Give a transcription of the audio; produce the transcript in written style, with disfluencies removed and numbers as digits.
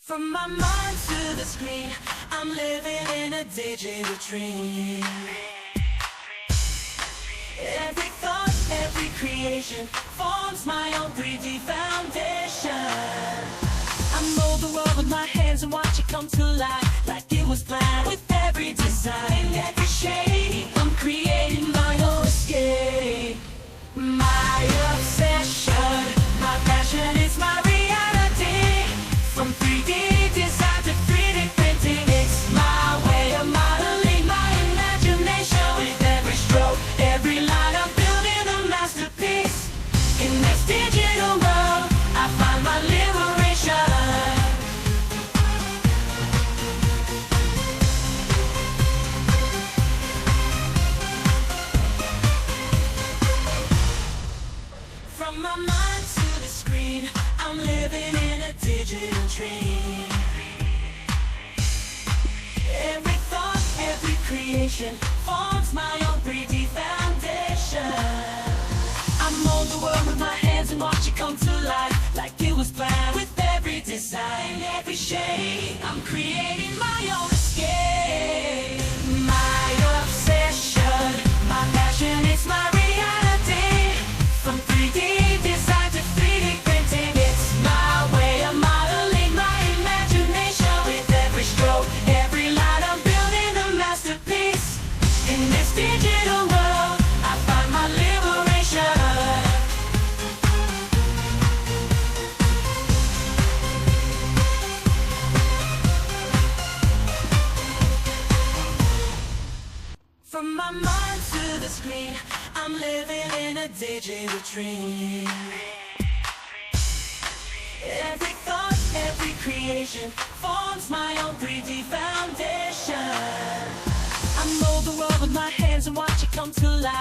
From my mind to the screen, I'm living in a digital dream. Every thought, every creation forms my own 3D foundation. I mold the world with my hands and watch it come to life like it was planned. With every design, every shade, I'm creating my own escape. My obsession, my passion is my reality. From 3D design to 3D printing, it's my way of modeling my imagination. With every stroke, every line, I'm building a masterpiece. In this digital world, I find my liberation. From my mind to the screen, I'm living in a digital dream. Every thought, every creation forms my own 3D foundation. I mold the world with my hands and watch it come to life like it was planned. With every design, every shade, I'm creating my own escape. My obsession, my passion, it's my reality. From 3D design to 3D printing, it's my way of modeling my imagination. With every stroke, every line, I'm building a masterpiece. In this digital world, I find my liberation. From my mind to the screen, I'm living in a digital dream. Every thought, every creation forms my own 3D foundation. I mold the world with my hands and watch it come to life.